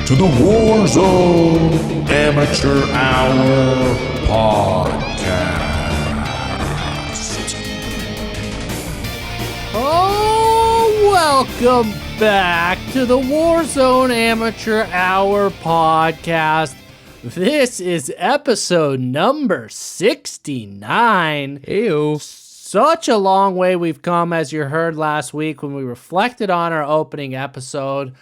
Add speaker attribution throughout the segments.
Speaker 1: to the Warzone Amateur Hour Podcast.
Speaker 2: Oh, welcome back to the Warzone Amateur Hour Podcast. This is episode number 69.
Speaker 3: Ew.
Speaker 2: Such a long way we've come, as you heard last week when we reflected on our opening episode.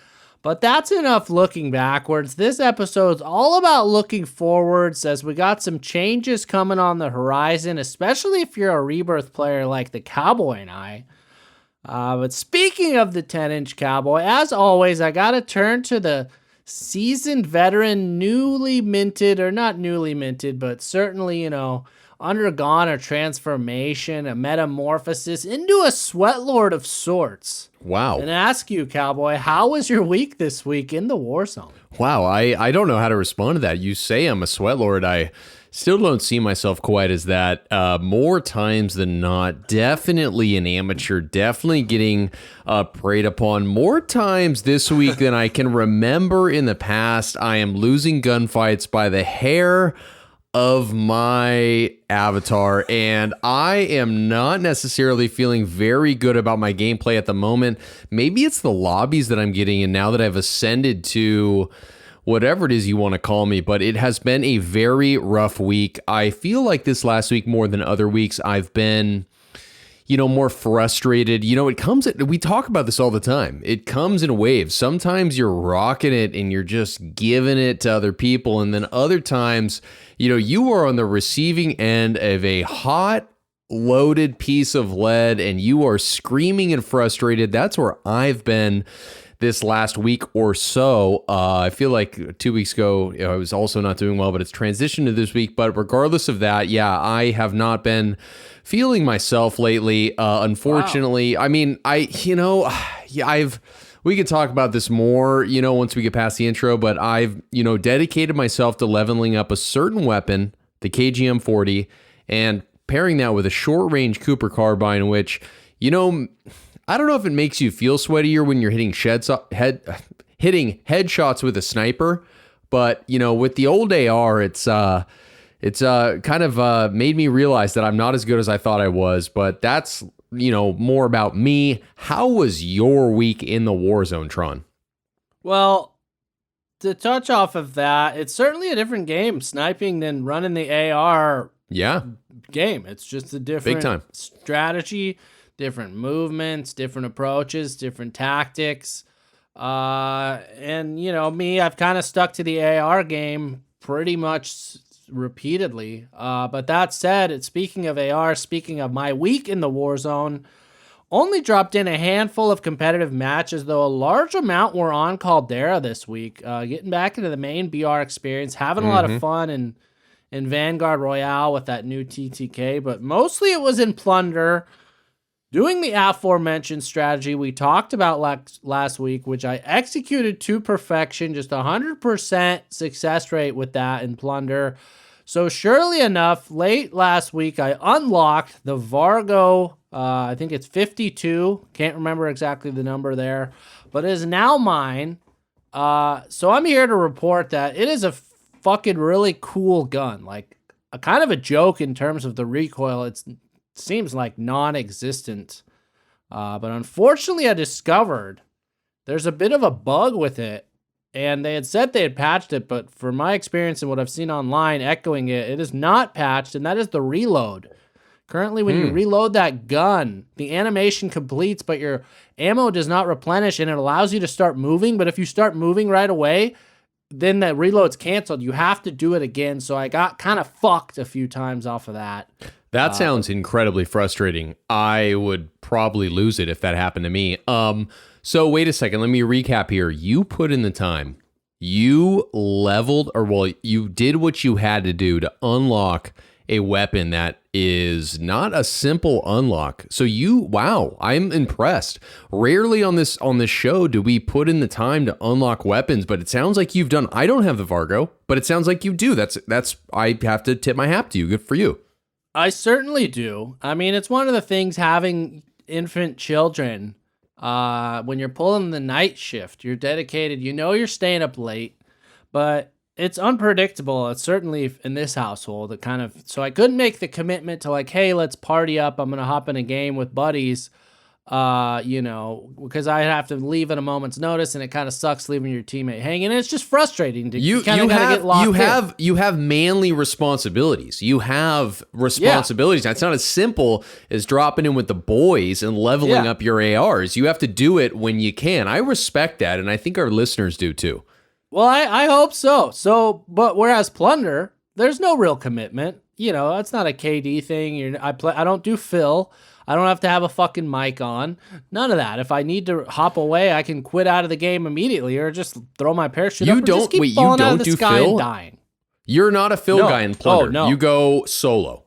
Speaker 2: But that's enough looking backwards. This episode's all about looking forwards, as we got some changes coming on the horizon, especially if you're a Rebirth player like the Cowboy and I. But speaking of the 10-inch Cowboy, as always, I got to turn to the seasoned veteran, newly minted, or not newly minted, but certainly, undergone a transformation, a metamorphosis into a sweatlord of sorts.
Speaker 3: Wow.
Speaker 2: And ask you, Cowboy, how was your week this week in the Warzone?
Speaker 3: Wow, I don't know how to respond to that. You say I'm a sweatlord. I still don't see myself quite as that. More times than not, definitely an amateur, definitely getting preyed upon. More times this week than I can remember in the past. I am losing gunfights by the hair of my avatar, and I am not necessarily feeling very good about my gameplay at the moment. Maybe it's the lobbies that I'm getting in now that I've ascended to whatever it is you want to call me, but it has been a very rough week. I feel like this last week more than other weeks I've been more frustrated. We talk about this all the time. It comes in waves. Sometimes you're rocking it and you're just giving it to other people. And then other times, you are on the receiving end of a hot, loaded piece of lead and you are screaming and frustrated. That's where I've been this last week or so. I feel like 2 weeks ago, I was also not doing well, but it's transitioned to this week. But regardless of that, I have not been feeling myself lately. Unfortunately, wow. I mean, we could talk about this more, once we get past the intro, but I've, dedicated myself to leveling up a certain weapon, the KGM-40, and pairing that with a short-range Cooper carbine, which, I don't know if it makes you feel sweatier when you're hitting headshots with a sniper, but, with the old AR, it's kind of made me realize that I'm not as good as I thought I was, but that's, more about me. How was your week in the Warzone, Tron?
Speaker 2: Well, to touch off of that, it's certainly a different game, sniping, than running the AR game. It's just a different
Speaker 3: Big time
Speaker 2: strategy, different movements, different approaches, different tactics. And, me, I've kind of stuck to the AR game pretty much repeatedly. But that said, speaking of AR, speaking of my week in the Warzone, only dropped in a handful of competitive matches, though a large amount were on Caldera this week. Getting back into the main BR experience, having a lot of fun in Vanguard Royale with that new TTK, but mostly it was in Plunder, doing the aforementioned strategy we talked about last week, which I executed to perfection, just 100% success rate with that in Plunder. So surely enough, late last week, I unlocked the Vargo, I think it's 52, can't remember exactly the number there, but it is now mine. So I'm here to report that it is a fucking really cool gun, like a kind of a joke in terms of the recoil. It seems like non-existent, but unfortunately I discovered there's a bit of a bug with it. And they had said they had patched it, but from my experience and what I've seen online echoing it, it is not patched, and that is the reload. Currently, when you reload that gun, the animation completes, but your ammo does not replenish, and it allows you to start moving. But if you start moving right away, then that reload's canceled. You have to do it again, so I got kind of fucked a few times off of that.
Speaker 3: That sounds incredibly frustrating. I would probably lose it if that happened to me. So wait a second, let me recap here. You put in the time. You leveled, you did what you had to do to unlock a weapon that is not a simple unlock. So wow, I'm impressed. Rarely on this show do we put in the time to unlock weapons, but it sounds like you've done. I don't have the Vargo, but it sounds like you do. I have to tip my hat to you. Good for you.
Speaker 2: I certainly do. I mean, it's one of the things having infant children When you're pulling the night shift, you're dedicated. You know you're staying up late, but it's unpredictable. It's certainly in this household. So I couldn't make the commitment to like, hey, let's party up. I'm gonna hop in a game with buddies. Because I have to leave at a moment's notice, and it kind of sucks leaving your teammate hanging. And it's just frustrating. You
Speaker 3: have manly responsibilities. You have responsibilities. Now, it's not as simple as dropping in with the boys and leveling up your ARs. You have to do it when you can. I respect that, and I think our listeners do too.
Speaker 2: Well, I hope so. But whereas Plunder, there's no real commitment. It's not a KD thing. I don't do Phil. I don't have to have a fucking mic on. None of that. If I need to hop away, I can quit out of the game immediately, or just throw my parachute up and just keep falling out of the sky and dying.
Speaker 3: You're not a Phil guy in Plunder.
Speaker 2: No.
Speaker 3: You go solo.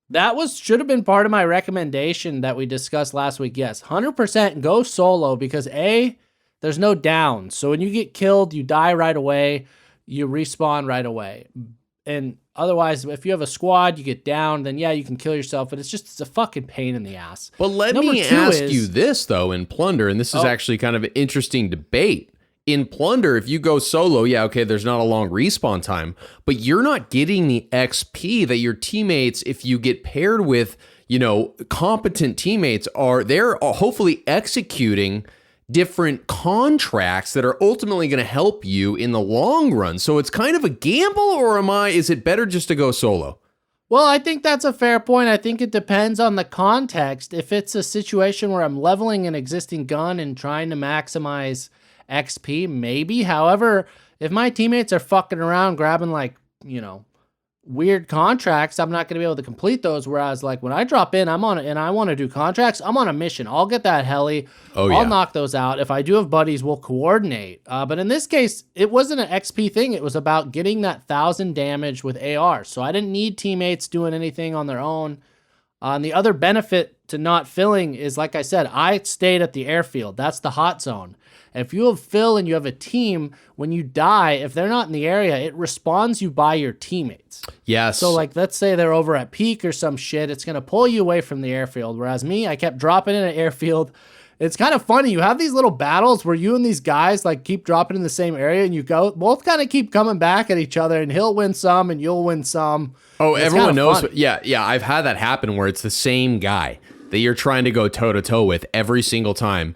Speaker 2: That should have been part of my recommendation that we discussed last week. Yes, 100% go solo because there's no downs. So when you get killed, you die right away. You respawn right away. And otherwise, if you have a squad, you get down, then you can kill yourself. But it's a fucking pain in the ass.
Speaker 3: But let me ask you this, though, in Plunder, and this is actually kind of an interesting debate. In Plunder, if you go solo, there's not a long respawn time, but you're not getting the XP that your teammates, if you get paired with, competent teammates, they're hopefully executing different contracts that are ultimately going to help you in the long run. So it's kind of a gamble, or is it better just to go solo?
Speaker 2: Well, I think that's a fair point. I think it depends on the context. If it's a situation where I'm leveling an existing gun and trying to maximize XP, maybe. However, if my teammates are fucking around grabbing weird contracts, I'm not going to be able to complete those. Whereas when I drop in, and I want to do contracts, I'm on a mission. I'll get that heli. I'll knock those out. If I do have buddies, we'll coordinate. But in this case, it wasn't an XP thing. It was about getting that 1,000 damage with AR. So I didn't need teammates doing anything on their own. And the other benefit to not filling is, like I said, I stayed at the airfield. That's the hot zone. If you have Phil and you have a team, when you die, if they're not in the area, it respawns you by your teammates.
Speaker 3: Yes.
Speaker 2: So let's say they're over at peak or some shit, it's going to pull you away from the airfield. Whereas me, I kept dropping in an airfield. It's kind of funny. You have these little battles where you and these guys keep dropping in the same area, and you both kind of keep coming back at each other, and he'll win some and you'll win some.
Speaker 3: Oh, everyone knows. Yeah. I've had that happen where it's the same guy that you're trying to go toe to toe with every single time.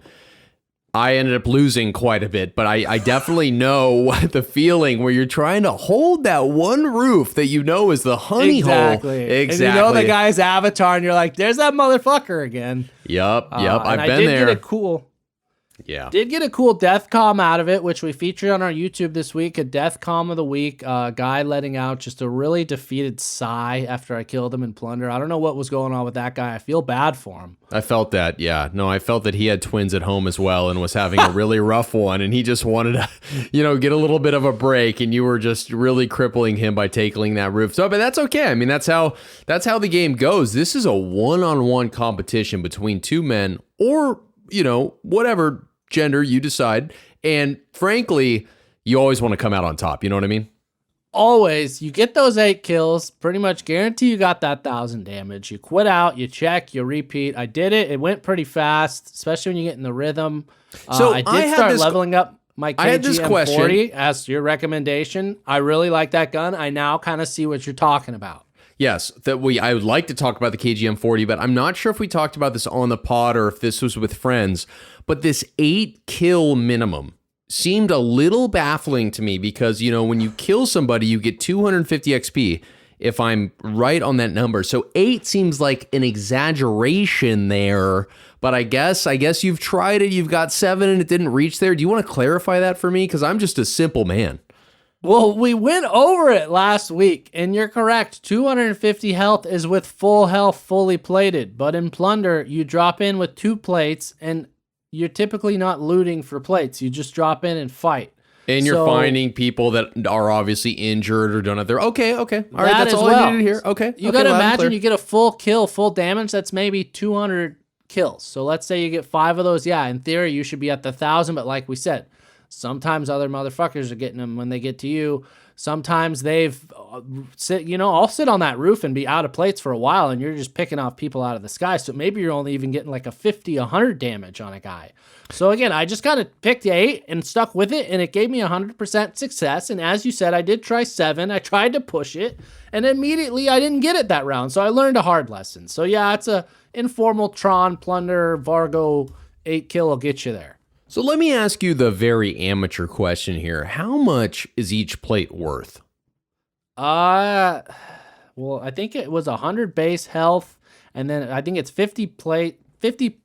Speaker 3: I ended up losing quite a bit, but I definitely know what the feeling where you're trying to hold that one roof that is the honey hole. Exactly.
Speaker 2: And the guy's avatar, and you're like, there's that motherfucker again.
Speaker 3: Yep. I've been there.
Speaker 2: Did get a cool death comm out of it, which we featured on our YouTube this week, a death comm of the week, guy letting out just a really defeated sigh after I killed him in Plunder. I don't know what was going on with that guy. I feel bad for him.
Speaker 3: I felt that, yeah. No, I felt that he had twins at home as well and was having a really rough one, and he just wanted to, get a little bit of a break, and you were just really crippling him by tackling that roof. So, but that's okay. I mean, that's how the game goes. This is a one-on-one competition between two men, or whatever gender you decide. And frankly, you always want to come out on top. You know what I mean?
Speaker 2: Always. You get those 8 kills, pretty much guarantee you got that 1,000 damage. You quit out, you check, you repeat. I did it. It went pretty fast, especially when you get in the rhythm. So I did start leveling up my KGM40 as your recommendation. I really like that gun. I now kind of see what you're talking about.
Speaker 3: Yes, I would like to talk about the KGM40, but I'm not sure if we talked about this on the pod or if this was with friends. But this 8 kill minimum seemed a little baffling to me because, when you kill somebody, you get 250 XP, if I'm right on that number. So 8 seems like an exaggeration there, but I guess you've tried it, you've got 7 and it didn't reach there. Do you want to clarify that for me? Because I'm just a simple man.
Speaker 2: Well, we went over it last week, and you're correct. 250 health is with full health, fully plated. But in Plunder, you drop in with 2 plates, and you're typically not looting for plates. You just drop in and fight.
Speaker 3: And you're finding people that are obviously injured or don't have their... Okay. All right, that's all I needed to hear. Okay.
Speaker 2: You got to imagine you get a full kill, full damage. That's maybe 200 kills. So let's say you get 5 of those. Yeah, in theory, you should be at the 1,000, but like we said... Sometimes other motherfuckers are getting them when they get to you. Sometimes they've I'll sit on that roof and be out of plates for a while, and you're just picking off people out of the sky. So maybe you're only even getting like a 50, 100 damage on a guy. So again, I just got to pick the 8 and stuck with it, and it gave me 100% success. And as you said, I did try 7. I tried to push it, and immediately I didn't get it that round. So I learned a hard lesson. So yeah, it's a informal Tron, Plunder, Vargo, 8 kill will get you there.
Speaker 3: So let me ask you the very amateur question here. How much is each plate worth?
Speaker 2: Well, I think it was 100 base health, and then I think it's 50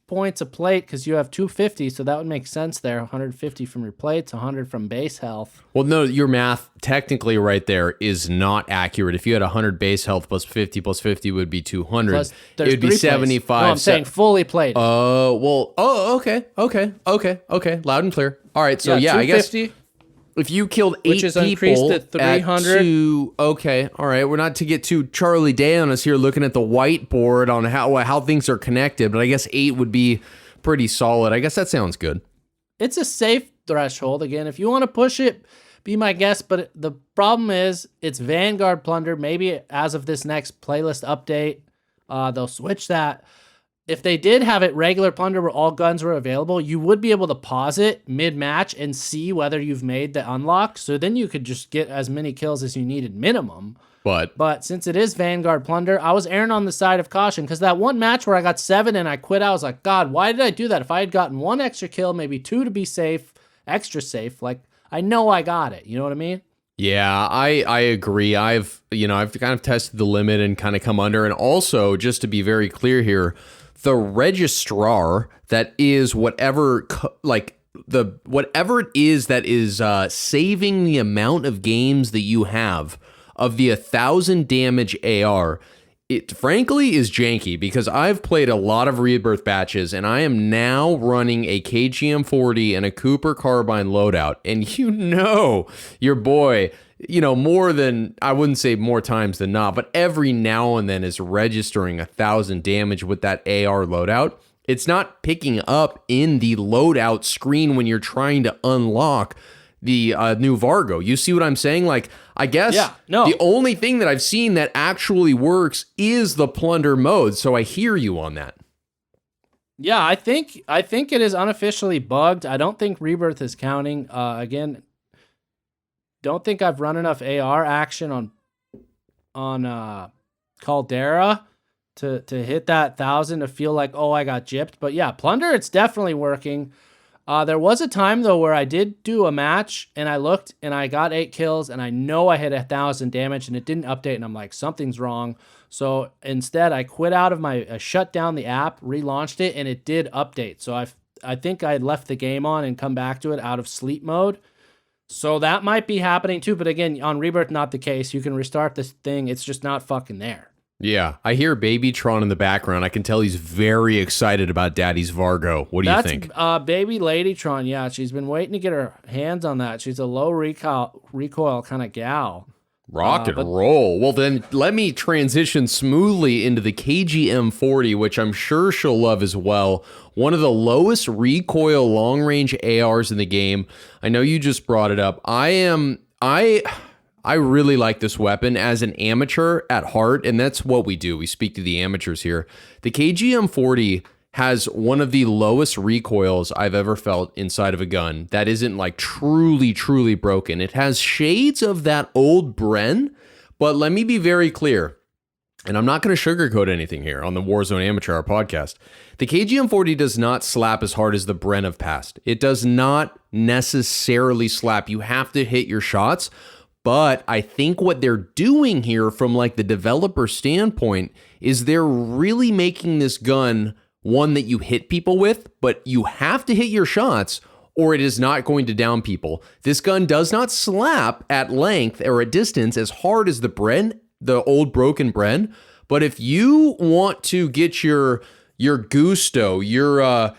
Speaker 2: points a plate because you have 250, so that would make sense there. 150 from your plates, 100 from base health.
Speaker 3: Well, no, your math technically right there is not accurate. If you had 100 base health plus 50 would be 200.
Speaker 2: Plus,
Speaker 3: it would be 75.
Speaker 2: No, I'm saying fully plated.
Speaker 3: Okay. Loud and clear. All right, so yeah, I guess if you killed 8
Speaker 2: which is
Speaker 3: people
Speaker 2: increased to 300.
Speaker 3: Okay, all right. We're not to get too Charlie Day on us here looking at the whiteboard on how things are connected, but I guess 8 would be pretty solid. I guess that sounds good.
Speaker 2: It's a safe threshold. Again, if you want to push it, be my guest, but the problem is it's Vanguard Plunder. Maybe as of this next playlist update, they'll switch that. If they did have it regular Plunder where all guns were available, you would be able to pause it mid-match and see whether you've made the unlock. So then you could just get as many kills as you needed minimum. But since it is Vanguard Plunder, I was erring on the side of caution because that one match where I got 7 and I quit, I was like, God, why did I do that? If I had gotten 1 extra kill, maybe 2 to be safe, extra safe, like I know I got it. You know what I mean?
Speaker 3: Yeah, I agree. I've kind of tested the limit and kind of come under. And also, just to be very clear here, the registrar that is whatever it is that is saving the amount of games that you have of the 1,000 damage AR, it frankly is janky because I've played a lot of Rebirth batches and I am now running a KGM40 and a Cooper carbine loadout, and your boy, more than, I wouldn't say more times than not, but every now and then is registering 1,000 damage with that AR loadout. It's not picking up in the loadout screen when you're trying to unlock the new Vargo. You see what I'm saying? Like, I guess the only thing that I've seen that actually works is the Plunder mode. So I hear you on that.
Speaker 2: Yeah, I think it is unofficially bugged. I don't think Rebirth is counting. Again, don't think I've run enough AR action on Caldera to hit that 1,000 to feel like, oh, I got gypped. But yeah, Plunder, it's definitely working. There was a time though where I did do a match and I looked and I got 8 kills and I know I hit 1,000 damage and it didn't update and I'm like, something's wrong. So instead I quit out of I shut down the app, relaunched it, and it did update. So I think I had left the game on and come back to it out of sleep mode. So that might be happening too. But again, on Rebirth, not the case. You can restart this thing. It's just not fucking there.
Speaker 3: Yeah, I hear Baby Tron in the background. I can tell he's very excited about Daddy's Vargo. What do you think?
Speaker 2: Baby Lady Tron. Yeah, she's been waiting to get her hands on that. She's a low recoil kind of gal.
Speaker 3: Rock and roll. Well, then let me transition smoothly into the KGM40, which I'm sure she'll love as well. One of the lowest recoil long-range ARs in the game. I know you just brought it up. I really like this weapon as an amateur at heart, and that's what we do. We speak to the amateurs here. The KGM40 has one of the lowest recoils I've ever felt inside of a gun that isn't like truly, truly broken. It has shades of that old Bren, but let me be very clear, and I'm not going to sugarcoat anything here on the Warzone Amateur Hour podcast. The KGM40 does not slap as hard as the Bren of past. It does not necessarily slap. You have to hit your shots. But I think what they're doing here from like the developer standpoint is they're really making this gun one that you hit people with, but you have to hit your shots or it is not going to down people. This gun does not slap at length or at distance as hard as the Bren, the old broken Bren. But if you want to get your gusto, your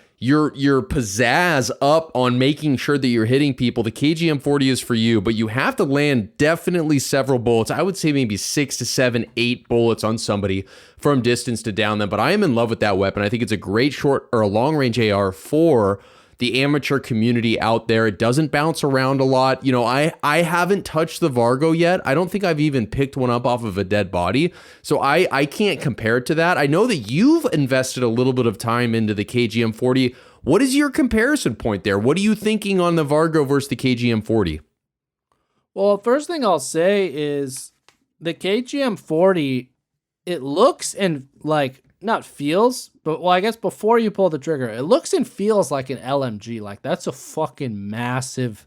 Speaker 3: pizzazz up on making sure that you're hitting people, the KGM40 is for you, but you have to land definitely several bullets. I would say maybe 6 to 7, 8 bullets on somebody from distance to down them, but I am in love with that weapon. I think it's a great short or a long range AR for the amateur community out there. It doesn't bounce around a lot. You know, I haven't touched the Vargo yet. I don't think I've even picked one up off of a dead body. So I can't compare it to that. I know that you've invested a little bit of time into the KGM40. What is your comparison point there? What are you thinking on the Vargo versus the KGM40?
Speaker 2: Well, first thing I'll say is the KGM40, it looks and like, not feels, but well, I guess before you pull the trigger, it looks and feels like an LMG. Like that's a fucking massive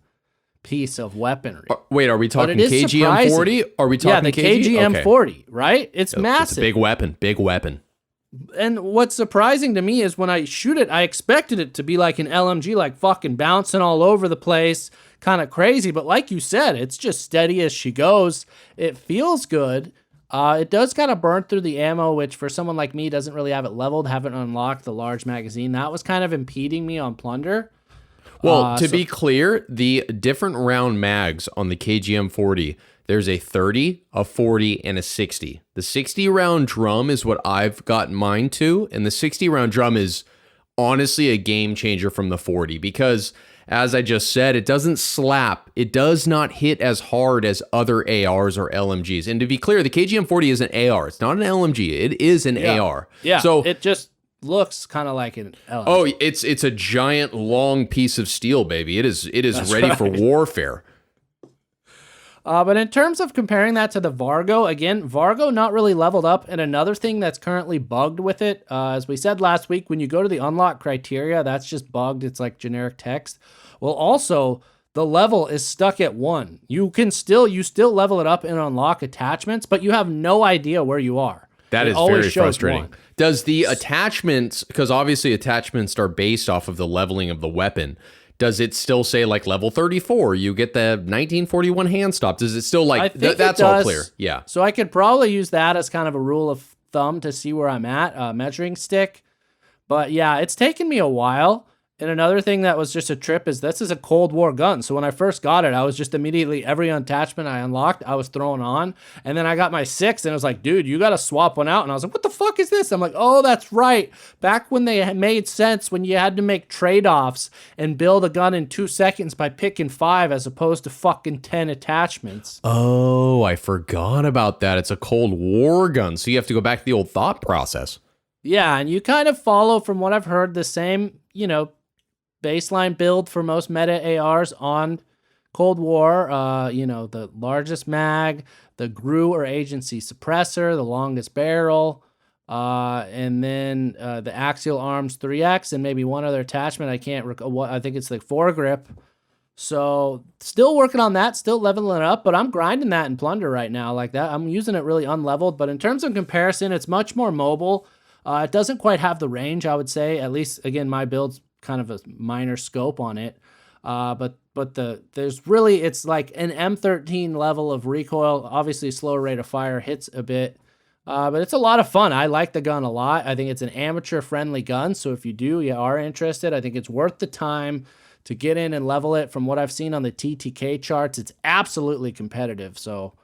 Speaker 2: piece of weaponry.
Speaker 3: Wait, are we talking KGM40? Are we talking
Speaker 2: the KGM40,
Speaker 3: okay.
Speaker 2: right? It's massive.
Speaker 3: It's a big weapon.
Speaker 2: And what's surprising to me is when I shoot it, I expected it to be like an LMG, like fucking bouncing all over the place, kind of crazy. But like you said, it's just steady as she goes. It feels good. It does kind of burn through the ammo, which for someone like me doesn't really have it leveled, haven't unlocked the large magazine. That was kind of impeding me on Plunder.
Speaker 3: Well, to be clear, the different round mags on the KGM40, there's a 30, a 40, and a 60. The 60 round drum is what I've gotten mine to, and the 60 round drum is honestly a game changer from the 40 because, as I just said, it doesn't slap. It does not hit as hard as other ARs or LMGs. And to be clear, the KGM40 is an AR. It's not an LMG. It is an AR.
Speaker 2: Yeah,
Speaker 3: so
Speaker 2: it just looks kind of like an LMG.
Speaker 3: Oh, it's a giant long piece of steel, baby. It is ready for warfare.
Speaker 2: But in terms of comparing that to the Vargo, again, Vargo not really leveled up. And another thing that's currently bugged with it, as we said last week, when you go to the unlock criteria, that's just bugged. It's like generic text. Well, also, the level is stuck at 1. You still level it up and unlock attachments, but you have no idea where you are.
Speaker 3: That is very frustrating. 1. Does the attachments, because obviously attachments are based off of the leveling of the weapon, does it still say like level 34? You get the 1941 hand stop. Does it still like, that's all clear? Yeah.
Speaker 2: So I could probably use that as kind of a rule of thumb to see where I'm at, measuring stick. But yeah, it's taken me a while. And another thing that was just a trip is this is a Cold War gun. So when I first got it, I was just immediately, every attachment I unlocked, I was throwing on. And then I got my 6 and I was like, dude, you got to swap one out. And I was like, what the fuck is this? I'm like, oh, that's right. Back when they made sense, when you had to make trade-offs and build a gun in 2 seconds by picking 5 as opposed to fucking 10 attachments.
Speaker 3: Oh, I forgot about that. It's a Cold War gun. So you have to go back to the old thought process.
Speaker 2: Yeah, and you kind of follow, from what I've heard, the same, baseline build for most meta ARs on Cold War. The largest mag, the GRU or agency suppressor, the longest barrel, and then the axial arms 3X, and maybe one other attachment. I can't recall. I think it's like foregrip. So still working on that, still leveling it up, but I'm grinding that in Plunder right now like that. I'm using it really unleveled, but in terms of comparison, it's much more mobile. It doesn't quite have the range, I would say. At least, again, my build's kind of a minor scope on it. But it's like an M13 level of recoil. Obviously, slower rate of fire hits a bit. But it's a lot of fun. I like the gun a lot. I think it's an amateur-friendly gun. So if you are interested, I think it's worth the time to get in and level it. From what I've seen on the TTK charts, it's absolutely competitive. So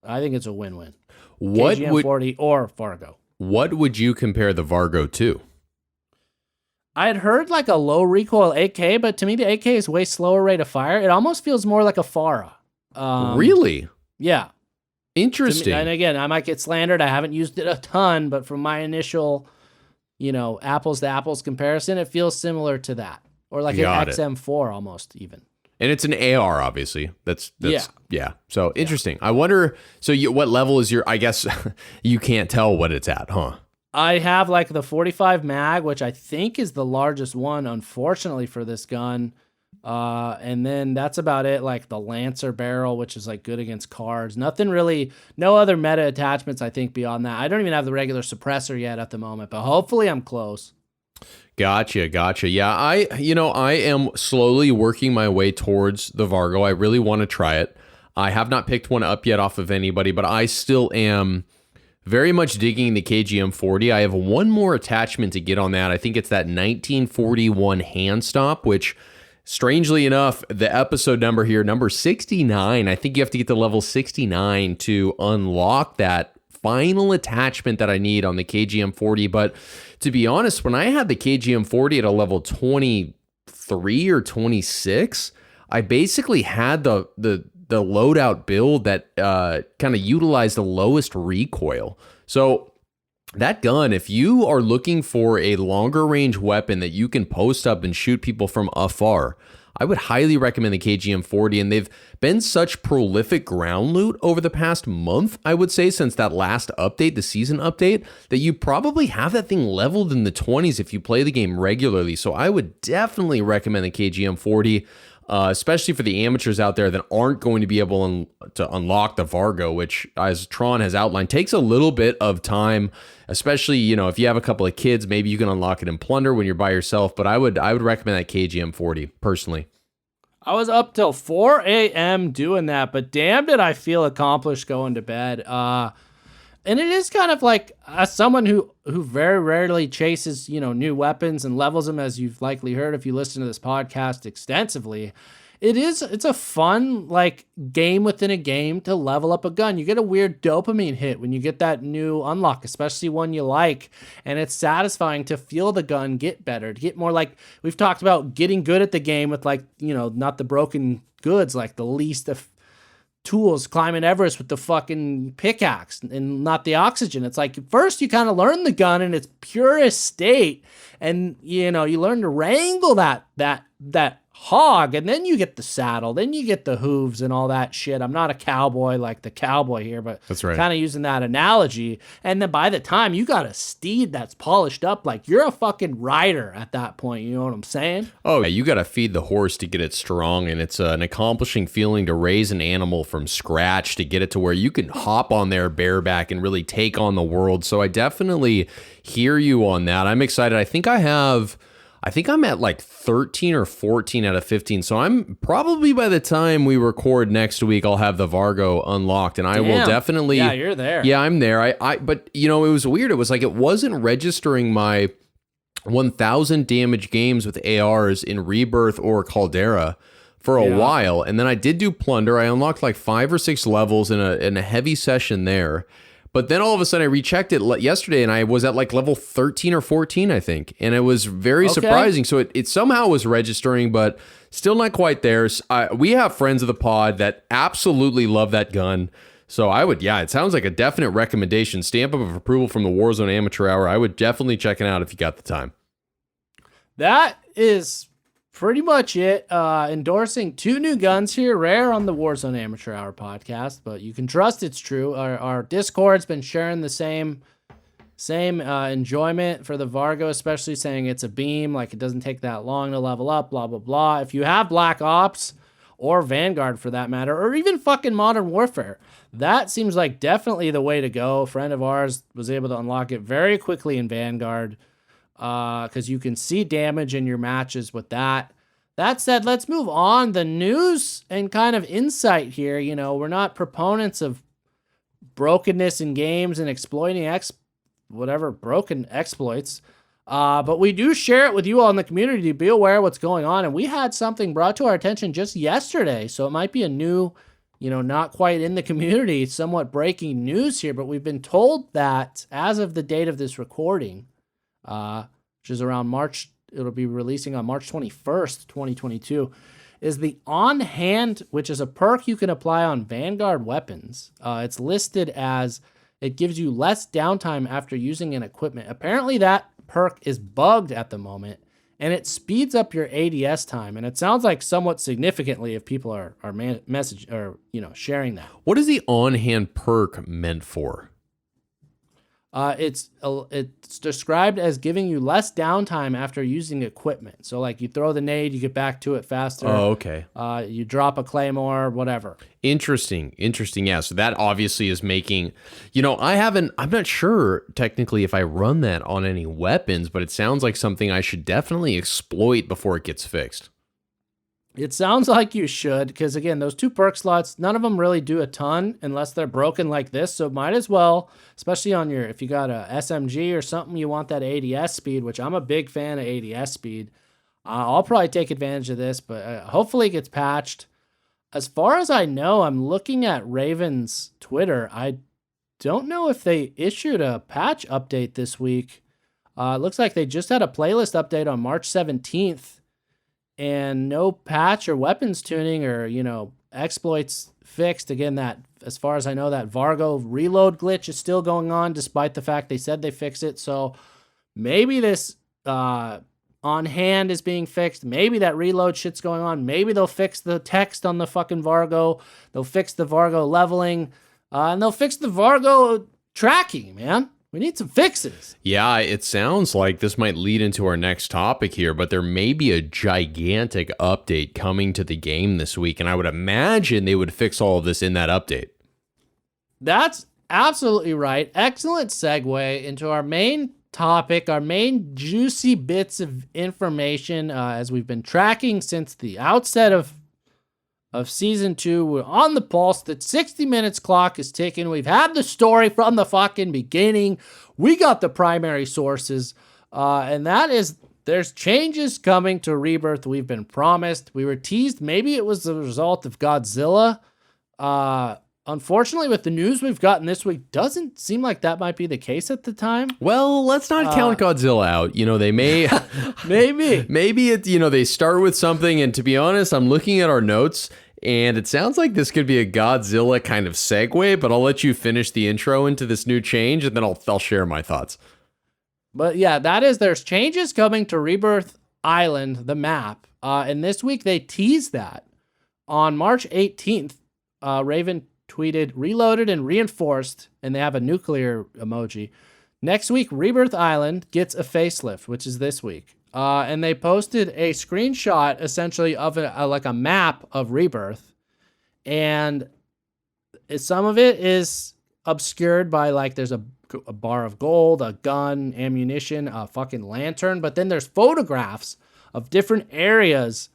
Speaker 2: I think it's a win-win. KGM40 or Vargo.
Speaker 3: What would you compare the Vargo to?
Speaker 2: I had heard like a low recoil AK, but to me the AK is way slower rate of fire. It almost feels more like a Farah.
Speaker 3: Really?
Speaker 2: Yeah.
Speaker 3: Interesting.
Speaker 2: And again, I might get slandered. I haven't used it a ton, but from my initial, apples to apples comparison, it feels similar to that. Or like an XM4 almost even.
Speaker 3: And it's an AR, obviously. That's yeah. So interesting. I wonder, what level is your, I guess you can't tell what it's at, huh?
Speaker 2: I have like the 45 mag, which I think is the largest one, unfortunately, for this gun. And then that's about it. Like the Lancer barrel, which is like good against cards. Nothing really, no other meta attachments, I think, beyond that. I don't even have the regular suppressor yet at the moment, but hopefully I'm close.
Speaker 3: Gotcha. Yeah, I am slowly working my way towards the Vargo. I really want to try it. I have not picked one up yet off of anybody, but I still am very much digging the KGM40. I have one more attachment to get on that. I think it's that 1941 hand stop, which, strangely enough, the episode number here, number 69, I think you have to get to level 69 to unlock that final attachment that I need on the KGM40. But to be honest, when I had the KGM40 at a level 23 23 or 26, I basically had the loadout build that kind of utilized the lowest recoil. So that gun, if you are looking for a longer range weapon that you can post up and shoot people from afar, I would highly recommend the KGM-40, and they've been such prolific ground loot over the past month, I would say, since that last update, the season update, that you probably have that thing leveled in the 20s if you play the game regularly. So I would definitely recommend the KGM-40, especially for the amateurs out there that aren't going to be able to unlock the Vargo, which, as Tron has outlined, takes a little bit of time, especially, you know, if you have a couple of kids, maybe you can unlock it in Plunder when you're by yourself, but I would recommend that KGM-40, personally.
Speaker 2: I was up till 4 a.m. doing that, but damn did I feel accomplished going to bed. And it is kind of like, as someone who very rarely chases, you know, new weapons and levels them, as you've likely heard if you listen to this podcast extensively, it's a fun, like, game within a game to level up a gun. You get a weird dopamine hit when you get that new unlock, especially one you like, and it's satisfying to feel the gun get better, to get more, like, we've talked about getting good at the game with, like, you know, not the broken goods, like the least of tools, climbing Everest with the fucking pickaxe and not the oxygen. It's like, first you kind of learn the gun in its purest state, and, you know, you learn to wrangle that hog, and then you get the saddle, then you get the hooves and all that shit. I'm not a cowboy like the cowboy here, but
Speaker 3: that's right,
Speaker 2: kind of using that analogy. And then by the time you got a steed that's polished up, like, you're a fucking rider at that point. You know what I'm saying?
Speaker 3: Oh yeah, you got to feed the horse to get it strong, and it's an accomplishing feeling to raise an animal from scratch, to get it to where you can hop on there bareback and really take on the world. So I definitely hear you on that. I'm excited. I think I'm at like 13 or 14 out of 15. So I'm probably, by the time we record next week, I'll have the Vargo unlocked, and I will definitely.
Speaker 2: Yeah, you're there.
Speaker 3: Yeah, I'm there. But you know, it was weird. It was like, it wasn't registering my 1,000 damage games with ARs in Rebirth or Caldera for a while. And then I did do Plunder. I unlocked like 5 or 6 levels in a heavy session there. But then all of a sudden I rechecked it yesterday, and I was at like level 13 or 14, I think. And it was very surprising. So it somehow was registering, but still not quite there. We have friends of the pod that absolutely love that gun. So it sounds like a definite recommendation. Stamp of approval from the Warzone Amateur Hour. I would definitely check it out if you got the time.
Speaker 2: That is pretty much it. Endorsing 2 new guns here, rare on the Warzone Amateur Hour podcast, but you can trust it's true. Our Discord's been sharing the same enjoyment for the Vargo, especially saying it's a beam, like it doesn't take that long to level up, blah, blah, blah. If you have Black Ops or Vanguard for that matter, or even fucking Modern Warfare, that seems like definitely the way to go. A friend of ours was able to unlock it very quickly in Vanguard, because you can see damage in your matches with that. That said, let's move on. The news and kind of insight here, you know, we're not proponents of brokenness in games and exploiting broken exploits, but we do share it with you all in the community to be aware of what's going on. And we had something brought to our attention just yesterday, so it might be a new, you know, not quite in the community, somewhat breaking news here, but we've been told that as of the date of this recording, which is around March, it'll be releasing on March 21st, 2022, is the On Hand, which is a perk you can apply on Vanguard weapons. It's listed as it gives you less downtime after using an equipment. Apparently that perk is bugged at the moment, and it speeds up your ADS time, and it sounds like somewhat significantly if people are sharing that.
Speaker 3: What is the On Hand perk meant for?
Speaker 2: It's described as giving you less downtime after using equipment. So, like, you throw the nade, you get back to it faster.
Speaker 3: Oh, okay.
Speaker 2: You drop a claymore, whatever.
Speaker 3: Interesting. Yeah. So that obviously is making, you know, I'm not sure technically if I run that on any weapons, but it sounds like something I should definitely exploit before it gets fixed.
Speaker 2: It sounds like you should, because again, those 2 perk slots, none of them really do a ton unless they're broken like this. So might as well, especially on if you got a SMG or something, you want that ADS speed, which I'm a big fan of ADS speed. I'll probably take advantage of this, but hopefully it gets patched. As far as I know, I'm looking at Raven's Twitter. I don't know if they issued a patch update this week. It looks like they just had a playlist update on March 17th. and no patch or weapons tuning or, exploits fixed. Again, that, as far as I know, that Vargo reload glitch is still going on, despite the fact they said they fixed it. So maybe this on hand is being fixed. Maybe that reload shit's going on. Maybe they'll fix the text on the fucking Vargo. They'll fix the Vargo leveling. And they'll fix the Vargo tracking, man. We need some fixes.
Speaker 3: Yeah, it sounds like this might lead into our next topic here, but there may be a gigantic update coming to the game this week, and I would imagine they would fix all of this in that update.
Speaker 2: That's absolutely right. Excellent segue into our main topic, our main juicy bits of information as we've been tracking since the outset of season 2. We're on the pulse. The 60 minutes clock is ticking. We've had the story from the fucking beginning. We got the primary sources, and that is there's changes coming to Rebirth. We've been promised. We were teased. Maybe it was the result of Godzilla. Unfortunately, with the news we've gotten this week, doesn't seem like that might be the case at the time.
Speaker 3: Well, let's not count Godzilla out. They may maybe it, they start with something, and to be honest, I'm looking at our notes and it sounds like this could be a Godzilla kind of segue, but I'll let you finish the intro into this new change and then I'll share my thoughts.
Speaker 2: But yeah, there's changes coming to Rebirth Island, the map. And this week they teased that. On March 18th, Raven tweeted, reloaded and reinforced, and they have a nuclear emoji. Next week, Rebirth Island gets a facelift, which is this week. And they posted a screenshot, essentially, of a map of Rebirth. And some of it is obscured by, there's a bar of gold, a gun, ammunition, a fucking lantern. But then there's photographs of different areas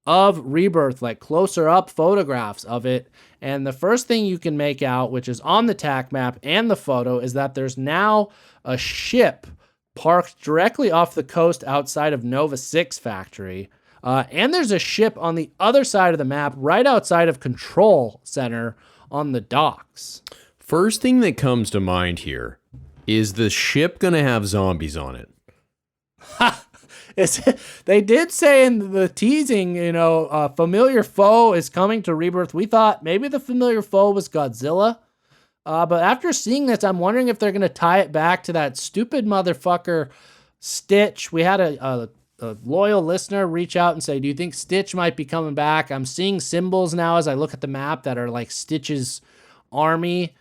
Speaker 2: of Rebirth, closer up photographs of it. And the first thing you can make out, which is on the TAC map and the photo, is that there's now a ship parked directly off the coast outside of Nova 6 factory. And there's a ship on the other side of the map, right outside of Control Center on the docks.
Speaker 3: First thing that comes to mind here, is the ship going to have zombies on it?
Speaker 2: They did say in the teasing, a familiar foe is coming to Rebirth. We thought maybe the familiar foe was Godzilla. But after seeing this, I'm wondering if they're going to tie it back to that stupid motherfucker Stitch. We had a loyal listener reach out and say, do you think Stitch might be coming back? I'm seeing symbols now as I look at the map that are like Stitch's army.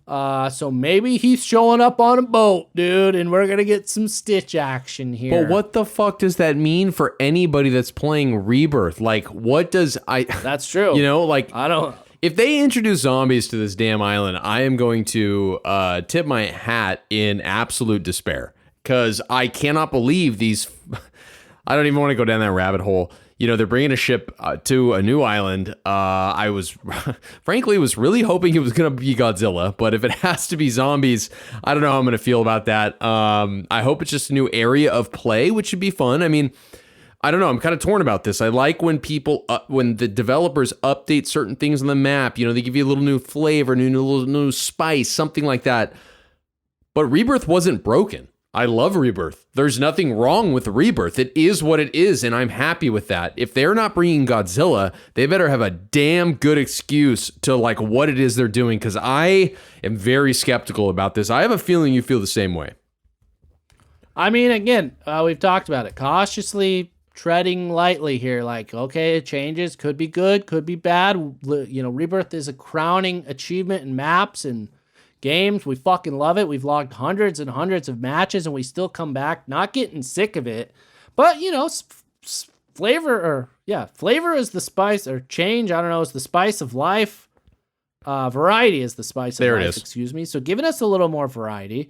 Speaker 2: So maybe he's showing up on a boat, dude, and we're going to get some Stitch action here.
Speaker 3: But what the fuck does that mean for anybody that's playing Rebirth? What does
Speaker 2: That's true.
Speaker 3: I don't... If they introduce zombies to this damn island, I am going to tip my hat in absolute despair. Because I cannot believe these... I don't even want to go down that rabbit hole. They're bringing a ship to a new island. I was, frankly, was really hoping it was going to be Godzilla. But if it has to be zombies, I don't know how I'm going to feel about that. I hope it's just a new area of play, which should be fun. I mean... I don't know. I'm kind of torn about this. I like when when the developers update certain things on the map. They give you a little new flavor, new spice, something like that. But Rebirth wasn't broken. I love Rebirth. There's nothing wrong with Rebirth. It is what it is, and I'm happy with that. If they're not bringing Godzilla, they better have a damn good excuse to what it is they're doing, because I am very skeptical about this. I have a feeling you feel the same way.
Speaker 2: I mean, again, we've talked about it. Cautiously treading lightly here, okay, it changes, could be good, could be bad. Rebirth is a crowning achievement in maps and games. We fucking love it. We've logged hundreds and hundreds of matches and we still come back, not getting sick of it. But, flavor is the spice, or change, I don't know, is the spice of life. Variety is the spice of life, excuse me. So giving us a little more variety.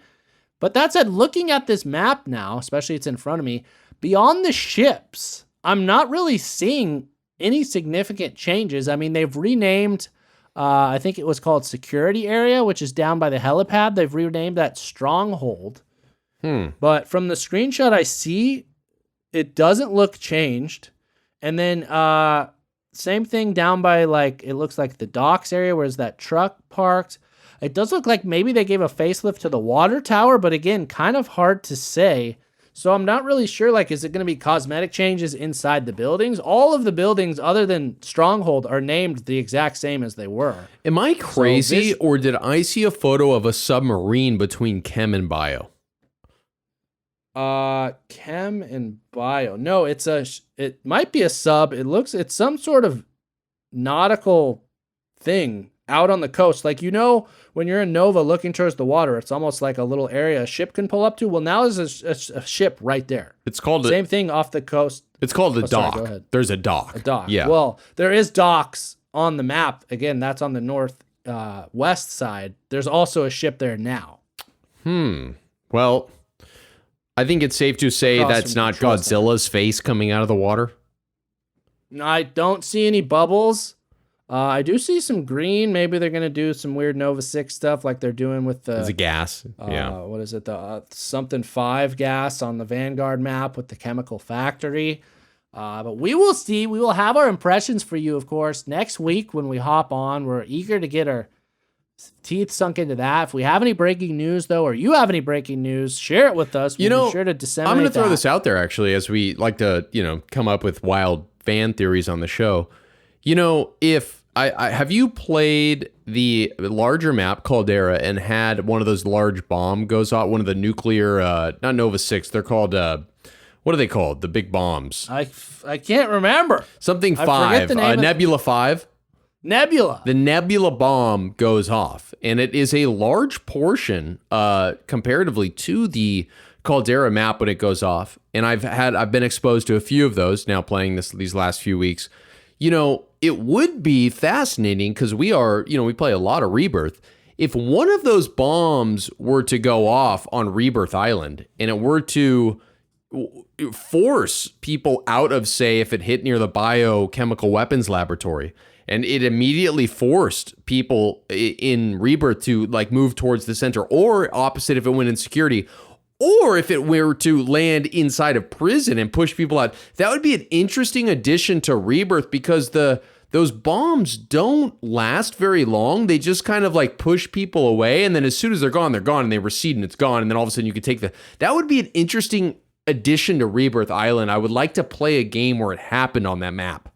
Speaker 2: But that said, looking at this map now, especially it's in front of me, beyond the ships, I'm not really seeing any significant changes. I mean, they've renamed, I think it was called Security Area, which is down by the helipad. They've renamed that Stronghold. But from the screenshot I see, it doesn't look changed. And then same thing down by, it looks like the docks area, where's that truck parked. It does look like maybe they gave a facelift to the water tower, but again, kind of hard to say So I'm not really sure, like, is it going to be cosmetic changes inside the buildings? All of the buildings other than Stronghold are named the exact same as they were.
Speaker 3: Am I crazy, or did I see a photo of a submarine between Chem and Bio?
Speaker 2: Chem and Bio. No, it might be a sub. It's some sort of nautical thing out on the coast. Like, when you're in Nova looking towards the water, it's almost like a little area a ship can pull up to. Well, now there's a ship right there.
Speaker 3: It's called
Speaker 2: same thing off the coast.
Speaker 3: It's called a dock.
Speaker 2: Sorry, go ahead.
Speaker 3: There's a dock.
Speaker 2: A dock.
Speaker 3: Yeah.
Speaker 2: Well, there is docks on the map. Again, that's on the north west side. There's also a ship there now.
Speaker 3: Well, I think it's safe to say
Speaker 2: Across
Speaker 3: that's
Speaker 2: from
Speaker 3: not
Speaker 2: the control
Speaker 3: Godzilla's face coming out of the water.
Speaker 2: I don't see any bubbles. I do see some green. Maybe they're going to do some weird Nova 6 stuff like they're doing with the...
Speaker 3: It's a gas. Yeah.
Speaker 2: What is it? The something 5 gas on the Vanguard map with the chemical factory. But we will see. We will have our impressions for you, of course, next week when we hop on. We're eager to get our teeth sunk into that. If we have any breaking news, though, or you have any breaking news, share it with us. We'll be sure to disseminate
Speaker 3: I'm going to throw
Speaker 2: that.
Speaker 3: this out there, actually, as we like to, come up with wild fan theories on the show. If I have you played the larger map Caldera and had one of those large bomb goes off, one of the nuclear, not Nova 6, they're called, what are they called? The big bombs.
Speaker 2: I can't remember.
Speaker 3: Something
Speaker 2: I
Speaker 3: 5,
Speaker 2: forget the name
Speaker 3: Nebula 5.
Speaker 2: Nebula.
Speaker 3: The Nebula bomb goes off, and it is a large portion, comparatively to the Caldera map when it goes off. And I've been exposed to a few of those now playing these last few weeks. It would be fascinating because we play a lot of Rebirth. If one of those bombs were to go off on Rebirth Island and it were to force people out of, say, if it hit near the biochemical weapons laboratory, and it immediately forced people in Rebirth to like move towards the center, or opposite if it went in security, or if it were to land inside a prison and push people out, that would be an interesting addition to Rebirth because those bombs don't last very long. They just kind of like push people away, and then as soon as they're gone, and they recede and it's gone, and then all of a sudden you could take that would be an interesting addition to Rebirth Island. I would like to play a game where it happened on that map.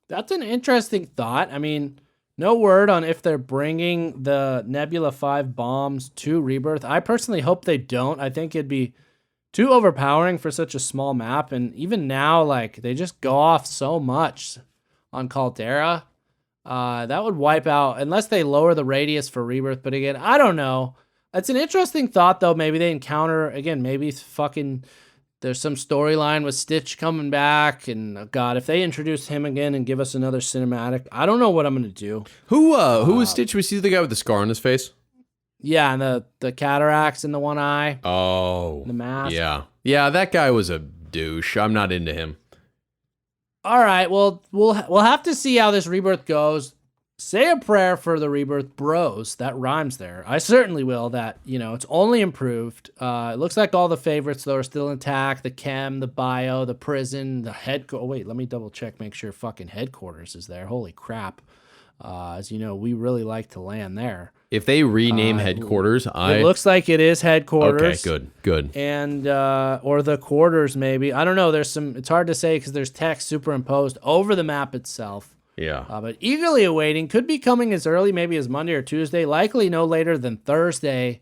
Speaker 2: That's an interesting thought. I mean, no word on if they're bringing the Nebula 5 bombs to Rebirth. I personally hope they don't. I think it'd be too overpowering for such a small map. And even now, like, they just go off so much on Caldera. That would wipe out, unless they lower the radius for Rebirth. But again, I don't know. It's an interesting thought, though. Maybe they encounter, again, maybe fucking... There's some storyline with Stitch coming back, and God, if they introduce him again and give us another cinematic, I don't know what I'm gonna do.
Speaker 3: Who was Stitch? We see the guy with the scar on his face.
Speaker 2: Yeah, and the cataracts in the one eye.
Speaker 3: Oh,
Speaker 2: the mask.
Speaker 3: Yeah. That guy was a douche. I'm not into him.
Speaker 2: All right, well, we'll have to see how this Rebirth goes. Say a prayer for the Rebirth bros. That rhymes there. I certainly will. That, it's only improved. It looks like all the favorites, though, are still intact. The chem, the bio, the prison, the headquarters. Oh, wait, let me double check, make sure fucking headquarters is there. Holy crap. As you know, we really like to land there.
Speaker 3: If they rename headquarters,
Speaker 2: it looks like it is headquarters.
Speaker 3: Okay, good.
Speaker 2: And, or the quarters, maybe. I don't know. It's hard to say because there's text superimposed over the map itself.
Speaker 3: Yeah.
Speaker 2: But eagerly awaiting, could be coming as early maybe as Monday or Tuesday, likely no later than Thursday.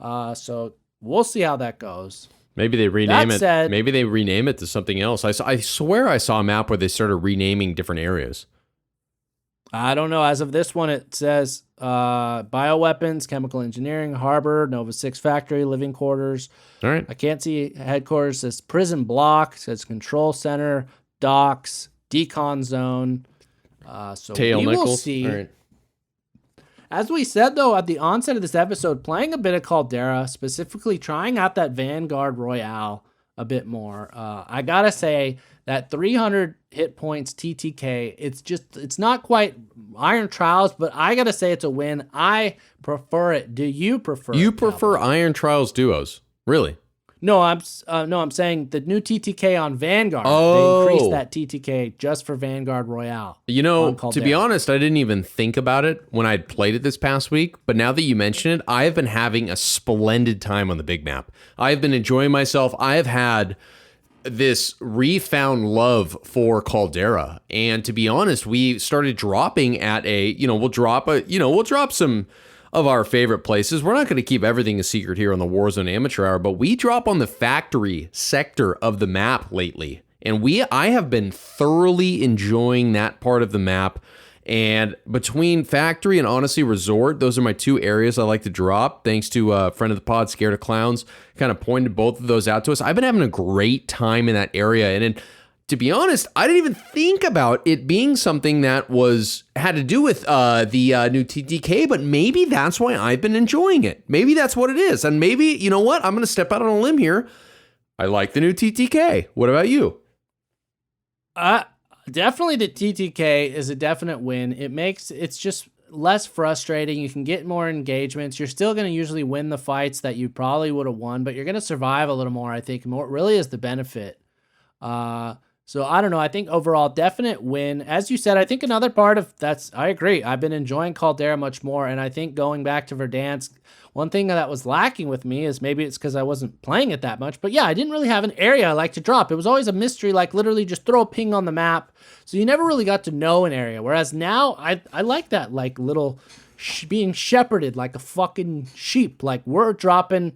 Speaker 2: So we'll see how that goes.
Speaker 3: Maybe they rename it. Maybe they rename it to something else. I swear I saw a map where they started renaming different areas.
Speaker 2: I don't know. As of this one, it says bioweapons, chemical engineering, harbor, Nova 6 factory, living quarters.
Speaker 3: All right.
Speaker 2: I can't see headquarters. It says prison block, it says control center, docks, decon zone. So we will see.
Speaker 3: All right.
Speaker 2: As we said, though, at the onset of this episode, playing a bit of Caldera, specifically trying out that Vanguard Royale a bit more. I gotta say that 300 hit points TTK, it's not quite Iron Trials, but I gotta say it's a win. I prefer it. Do you prefer it?
Speaker 3: You prefer Iron Trials duos? Really?
Speaker 2: I'm saying the new TTK on Vanguard.
Speaker 3: Oh.
Speaker 2: They increased that TTK just for Vanguard Royale.
Speaker 3: You know,
Speaker 2: on
Speaker 3: to
Speaker 2: Caldera.
Speaker 3: be honest, I didn't even think about it when I'd played it this past week. But now that you mention it, I have been having a splendid time on the big map. I've been enjoying myself. I have had this refound love for Caldera. And to be honest, we started dropping at we'll drop some of our favorite places. We're not going to keep everything a secret here on the Warzone Amateur Hour, but we drop on the factory sector of the map lately. And I have been thoroughly enjoying that part of the map. And between factory and honestly resort, those are my two areas I like to drop. Thanks to a friend of the pod, Scared of Clowns, kind of pointed both of those out to us. I've been having a great time in that area. And to be honest, I didn't even think about it being something that had to do with the new TTK, but maybe that's why I've been enjoying it. Maybe that's what it is. And maybe, you know what? I'm going to step out on a limb here. I like the new TTK. What about you?
Speaker 2: Definitely the TTK is a definite win. It's just less frustrating. You can get more engagements. You're still going to usually win the fights that you probably would have won, but you're going to survive a little more, I think. More really is the benefit. So I don't know. I think overall, definite win. As you said, I think another part of I agree. I've been enjoying Caldera much more, and I think going back to Verdansk, one thing that was lacking with me is maybe it's because I wasn't playing it that much, but yeah, I didn't really have an area I like to drop. It was always a mystery, like literally just throw a ping on the map, so you never really got to know an area, whereas now I like that, like little being shepherded like a fucking sheep, like we're dropping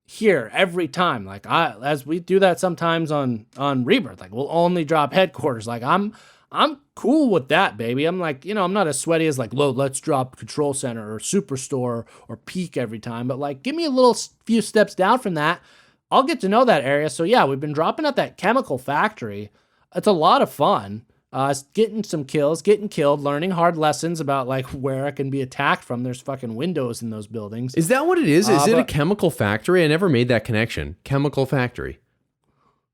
Speaker 2: here every time, like as we do that sometimes on Rebirth, like we'll only drop headquarters. Like I'm cool with that, baby. I'm like, I'm not as sweaty as like, let's drop control center or superstore or peak every time, but like give me a little few steps down from that, I'll get to know that area. So yeah, we've been dropping at that chemical factory. It's a lot of fun. Getting some kills, getting killed, learning hard lessons about like where I can be attacked from. There's fucking windows in those buildings.
Speaker 3: Is that what it is? Is it a chemical factory? I never made that connection. Chemical factory.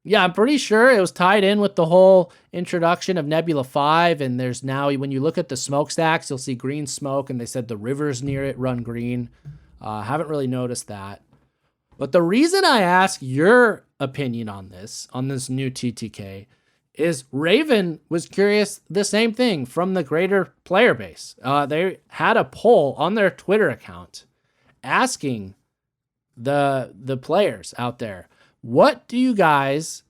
Speaker 2: Yeah, I'm pretty sure it was tied in with the whole introduction of Nebula 5, and there's now, when you look at the smokestacks, you'll see green smoke, and they said the rivers near it run green. Haven't really noticed that. But the reason I ask your opinion on this new TTK, is Raven was curious the same thing from the greater player base. They had a poll on their Twitter account asking the players out there, what do you guys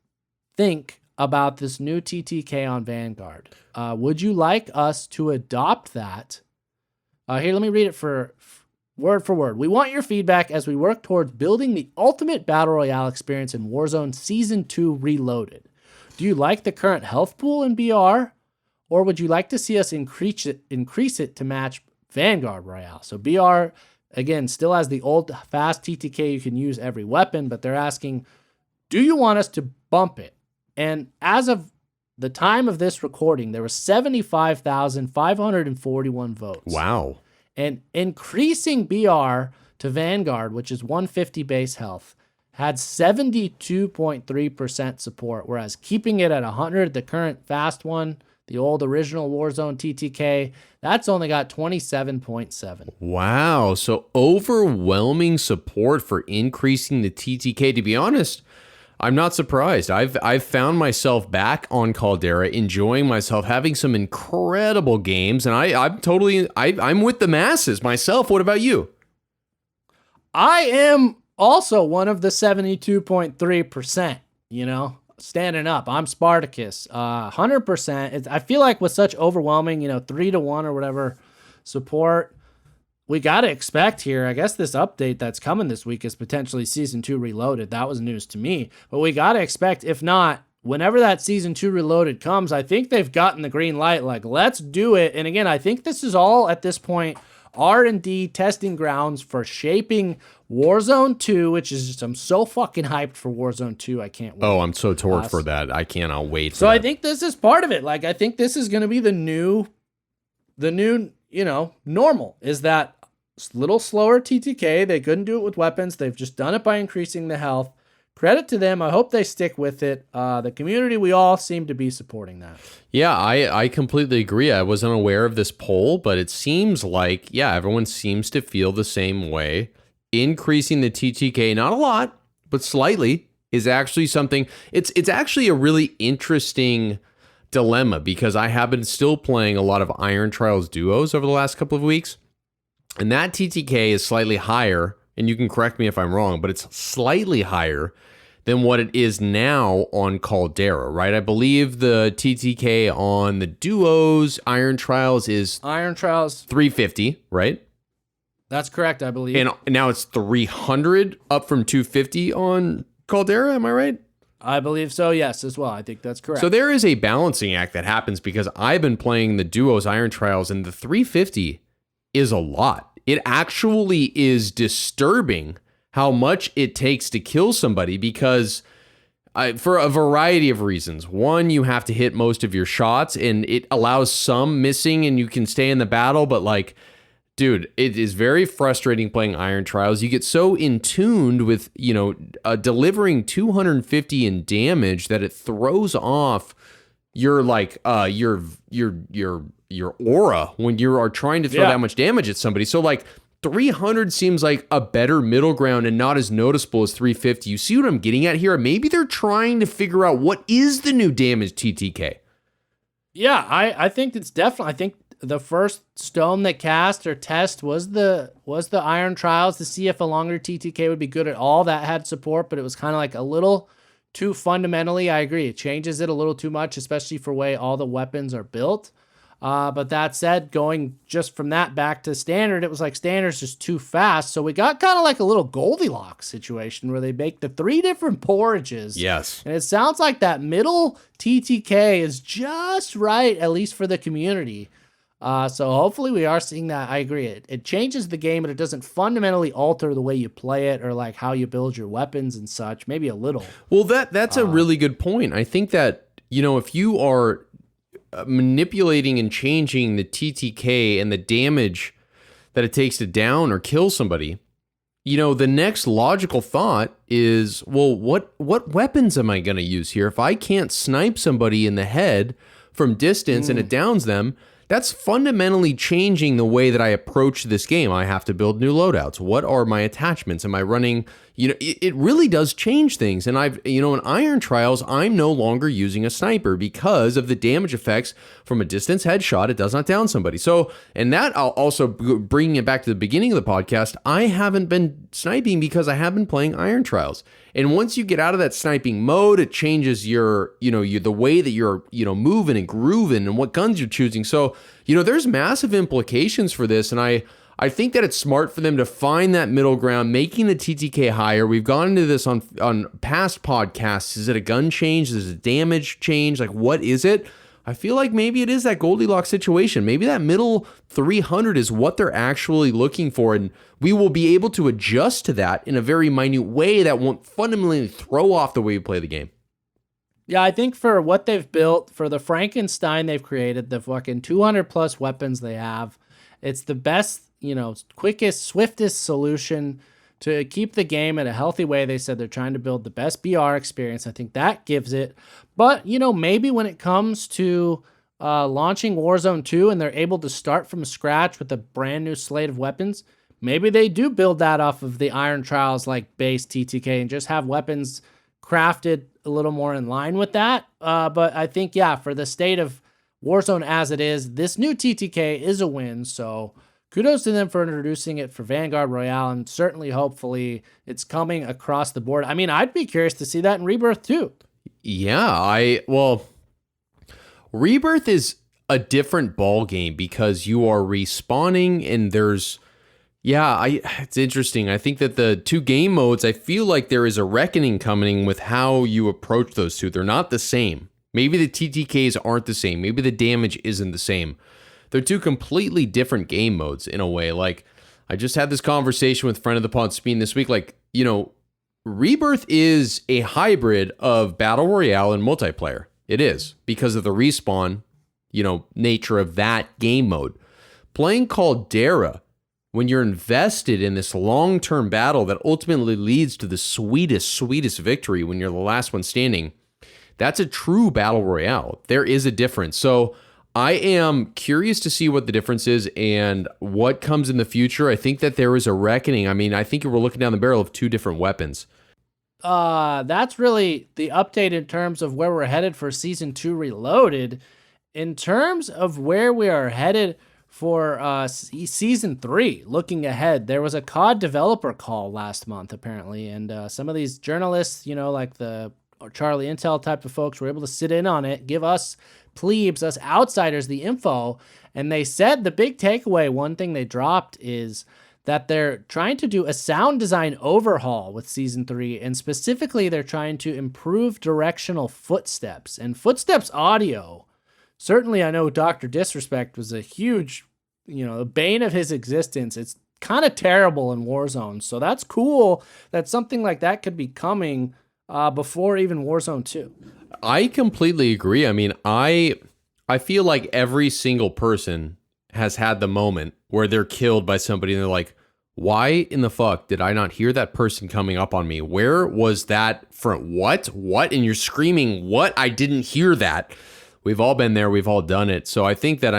Speaker 2: think about this new TTK on Vanguard? Would you like us to adopt that? Here, let me read it for word. We want your feedback as we work towards building the ultimate Battle Royale experience in Warzone Season 2 Reloaded. Do you like the current health pool in BR? Or would you like to see us increase it to match Vanguard Royale? So BR, again, still has the old fast TTK you can use every weapon, but they're asking, do you want us to bump it? And as of the time of this recording, there were 75,541 votes.
Speaker 3: Wow.
Speaker 2: And increasing BR to Vanguard, which is 150 base health, had 72.3% support, whereas keeping it at 100, the current fast one, the old original Warzone TTK, that's only got 27.7.
Speaker 3: Wow. So overwhelming support for increasing the TTK. To be honest, I'm not surprised. I've found myself back on Caldera, enjoying myself, having some incredible games, and I'm with the masses myself. What about you?
Speaker 2: I am also one of the 72.3%, standing up. I'm Spartacus. 100%. I feel like with such overwhelming, 3-1 or whatever support, we got to expect here. I guess this update that's coming this week is potentially Season 2 Reloaded. That was news to me. But we got to expect, if not, whenever that Season 2 Reloaded comes, I think they've gotten the green light. Like, let's do it. And again, I think this is all at this point R&D testing grounds for shaping Warzone 2, which is just, I'm so fucking hyped for Warzone 2. I can't wait.
Speaker 3: Oh, I'm so torqued for that. I cannot wait for
Speaker 2: so
Speaker 3: that.
Speaker 2: I think this is part of it. Like, I think this is going to be the new, normal, is that little slower TTK. They couldn't do it with weapons. They've just done it by increasing the health. Credit to them. I hope they stick with it. The community, we all seem to be supporting that.
Speaker 3: Yeah, I completely agree. I wasn't aware of this poll, but it seems like, everyone seems to feel the same way. Increasing the TTK, not a lot, but slightly is actually something. It's actually a really interesting dilemma because I have been still playing a lot of Iron Trials duos over the last couple of weeks, and that TTK is slightly higher, and you can correct me if I'm wrong, but it's slightly higher than what it is now on Caldera, right? I believe the TTK on the duos Iron Trials is
Speaker 2: Iron Trials
Speaker 3: 350, right?
Speaker 2: That's correct, I believe.
Speaker 3: And now it's 300 up from 250 on Caldera, am I right?
Speaker 2: I believe so, yes, as well. I think that's correct.
Speaker 3: So there is a balancing act that happens because I've been playing the duos Iron Trials, and the 350 is a lot. It actually is disturbing how much it takes to kill somebody because for a variety of reasons. One, you have to hit most of your shots, and it allows some missing, and you can stay in the battle, but like, dude, it is very frustrating playing Iron Trials. You get so in tuned with, delivering 250 in damage that it throws off your like your aura when you are trying to throw that much damage at somebody. So like 300 seems like a better middle ground and not as noticeable as 350. You see what I'm getting at here? Maybe they're trying to figure out what is the new damage TTK.
Speaker 2: Yeah, I think it's definitely. I think the first stone that cast or test was the Iron Trials to see if a longer TTK would be good at all. That had support, but it was kind of like a little too fundamentally. I agree. It changes it a little too much, especially for way all the weapons are built. But that said, going just from that back to standard, it was like standard's just too fast. So we got kind of like a little Goldilocks situation where they make the 3 different porridges.
Speaker 3: Yes.
Speaker 2: And it sounds like that middle TTK is just right, at least for the community. So hopefully we are seeing that. I agree. It changes the game, but it doesn't fundamentally alter the way you play it or like how you build your weapons and such. Maybe a little.
Speaker 3: Well, that's a really good point. I think that, if you are manipulating and changing the TTK and the damage that it takes to down or kill somebody, the next logical thought is, well, what weapons am I going to use here? If I can't snipe somebody in the head from distance and it downs them, that's fundamentally changing the way that I approach this game. I have to build new loadouts. What are my attachments? Am I running? It really does change things. And in Iron Trials, I'm no longer using a sniper because of the damage effects from a distance headshot. It does not down somebody. So, and that I'll also bringing it back to the beginning of the podcast, I haven't been sniping because I have been playing Iron Trials. And once you get out of that sniping mode, it changes the way that you're, moving and grooving and what guns you're choosing. So, there's massive implications for this. And I think that it's smart for them to find that middle ground, making the TTK higher. We've gone into this on past podcasts. Is it a gun change? Is it a damage change? Like, what is it? I feel like maybe it is that Goldilocks situation. Maybe that middle 300 is what they're actually looking for, and we will be able to adjust to that in a very minute way that won't fundamentally throw off the way we play the game.
Speaker 2: Yeah, I think for what they've built, for the Frankenstein they've created, the fucking 200 plus weapons they have, it's the best, quickest, swiftest solution to keep the game in a healthy way. They said they're trying to build the best BR experience. I think that gives it. But, maybe when it comes to launching Warzone 2 and they're able to start from scratch with a brand new slate of weapons, maybe they do build that off of the Iron Trials like base TTK and just have weapons crafted a little more in line with that. But I think, for the state of Warzone as it is, this new TTK is a win. So kudos to them for introducing it for Vanguard Royale, and certainly, hopefully, it's coming across the board. I mean, I'd be curious to see that in Rebirth too. Yeah,
Speaker 3: Rebirth is a different ball game because you are respawning and there's, it's interesting. I think that the 2 game modes, I feel like there is a reckoning coming with how you approach those 2. They're not the same. Maybe the TTKs aren't the same. Maybe the damage isn't the same. They're 2 completely different game modes in a way. Like, I just had this conversation with friend of the pod, Speen, this week. Like, Rebirth is a hybrid of Battle Royale and multiplayer. It is, because of the respawn, nature of that game mode. Playing Caldera, when you're invested in this long-term battle that ultimately leads to the sweetest victory when you're the last one standing, that's a true Battle Royale. There is a difference. So I am curious to see what the difference is and what comes in the future. I think that there is a reckoning. I mean, I think we're looking down the barrel of 2 different weapons.
Speaker 2: that's really the update in terms of where we're headed for Season 2 Reloaded. In terms of where we are headed for Season 3, looking ahead, there was a COD developer call last month, apparently, and some of these journalists, like the Charlie Intel type of folks, were able to sit in on it, give us plebes, us outsiders, the info, and they said the big takeaway, one thing they dropped is that they're trying to do a sound design overhaul with Season 3, and specifically they're trying to improve directional footsteps. And footsteps audio, certainly I know Dr. Disrespect was a huge, bane of his existence. It's kind of terrible in Warzone, so that's cool that something like that could be coming before even Warzone 2.
Speaker 3: I completely agree. I mean, I feel like every single person has had the moment where they're killed by somebody and they're like, why in the fuck did I not hear that person coming up on me? Where was that from? What? And you're screaming, what? I didn't hear that. We've all been there. We've all done it. So I think that,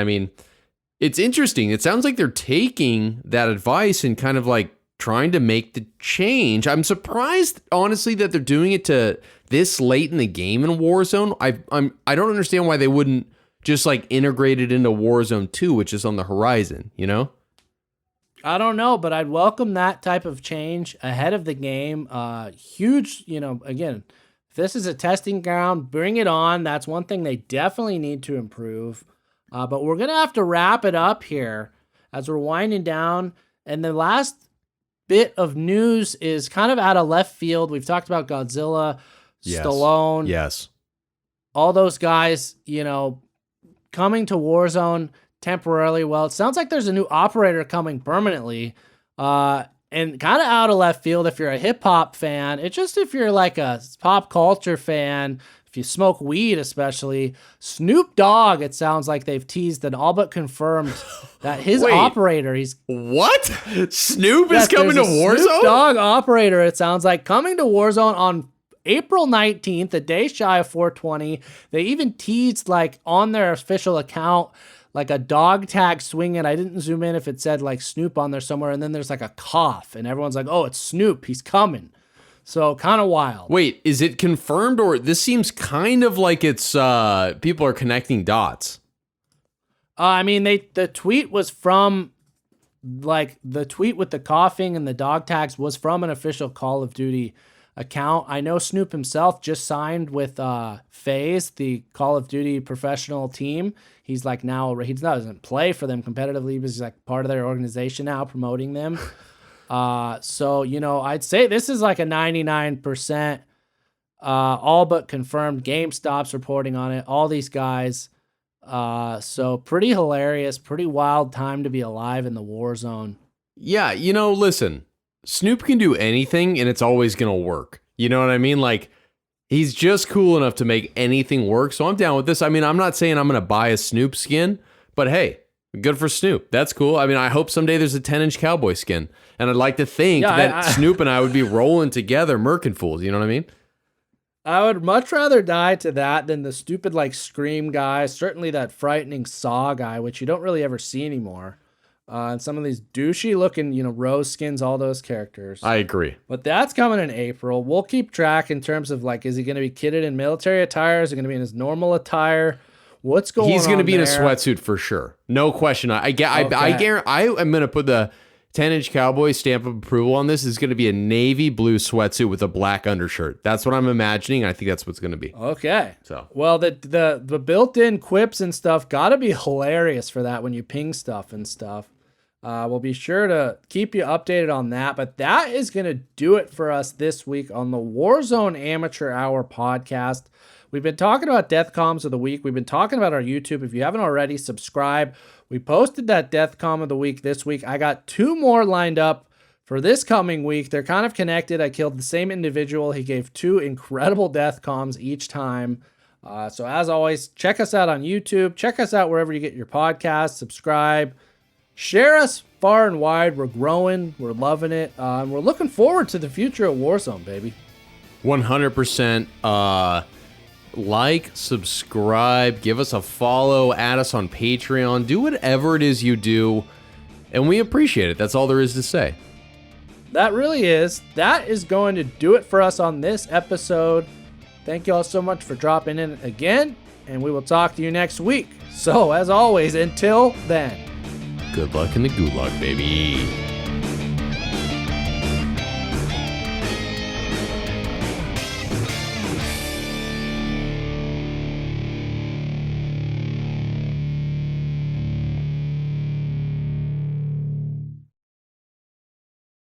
Speaker 3: it's interesting. It sounds like they're taking that advice and kind of like trying to make the change. I'm surprised, honestly, that they're doing it to this late in the game in Warzone. I don't understand why they wouldn't just like integrate it into Warzone 2, which is on the horizon,
Speaker 2: I don't know, but I'd welcome that type of change ahead of the game. Huge, again, if this is a testing ground, bring it on. That's one thing they definitely need to improve. But we're going to have to wrap it up here as we're winding down. And the last bit of news is kind of out of left field. We've talked about Godzilla,
Speaker 3: Yes.
Speaker 2: Stallone.
Speaker 3: Yes.
Speaker 2: All those guys, coming to Warzone temporarily. Well, it sounds like there's a new operator coming permanently. And kind of out of left field if you're a hip hop fan. It's just if you're like a pop culture fan, if you smoke weed especially, Snoop Dogg, it sounds like they've teased and all but confirmed that his operator, he's...
Speaker 3: What? Snoop is coming to Warzone?
Speaker 2: Snoop Dogg operator, it sounds like, coming to Warzone on April 19th, a day shy of 420. They even teased like on their official account, like a dog tag swinging. I didn't zoom in if it said like Snoop on there somewhere. And then there's like a cough and everyone's like, oh, it's Snoop. He's coming. So kind of wild.
Speaker 3: Wait, is it confirmed or this seems kind of like it's people are connecting dots?
Speaker 2: The tweet was from the tweet with the coughing and the dog tags was from an official Call of Duty account. I know Snoop himself just signed with FaZe, the Call of Duty professional team. He's like now, doesn't play for them competitively, but he's like part of their organization now, promoting them. So, I'd say this is like a 99% all but confirmed. GameStop's reporting on it. All these guys. So pretty hilarious, pretty wild time to be alive in the war zone.
Speaker 3: Yeah, listen, Snoop can do anything and it's always going to work. You know what I mean? Like, he's just cool enough to make anything work. So I'm down with this. I'm not saying I'm going to buy a Snoop skin, but hey, good for Snoop. That's cool. I hope someday there's a 10-inch cowboy skin. And I'd like to think that Snoop and I would be rolling together, Merkin fools. You know what I mean?
Speaker 2: I would much rather die to that than the stupid Scream guy. Certainly that frightening Saw guy, which you don't really ever see anymore. And some of these douchey looking, rose skins, all those characters.
Speaker 3: I agree.
Speaker 2: But that's coming in April. We'll keep track in terms of is he going to be kitted in military attire? Is he going to be in his normal attire? What's going on? He's going to
Speaker 3: be in a sweatsuit for sure. No question. I guarantee I am going to put the 10-inch cowboy stamp of approval on this. Is going to be a navy blue sweatsuit with a black undershirt. That's what I'm imagining. I think that's what's going to be.
Speaker 2: Okay.
Speaker 3: So,
Speaker 2: well, the built-in quips and stuff got to be hilarious for that when you ping stuff and stuff. We'll be sure to keep you updated on that. But that is going to do it for us this week on the Warzone Amateur Hour podcast. We've been talking about Death Comms of the Week. We've been talking about our YouTube. If you haven't already, subscribe. We posted that Death Comm of the Week this week. I got 2 more lined up for this coming week. They're kind of connected. I killed the same individual. He gave 2 incredible Death Comms each time. So as always, check us out on YouTube. Check us out wherever you get your podcasts. Subscribe. Share us far and wide. We're growing. We're loving it. And we're looking forward to the future of Warzone, baby.
Speaker 3: 100%. Like, subscribe, give us a follow, add us on Patreon, do whatever it is you do, and we appreciate it. That's all there is to say.
Speaker 2: That really is. That is going to do it for us on this episode. Thank you all so much for dropping in again, and we will talk to you next week. So, as always, until then.
Speaker 3: Good luck in the gulag, baby.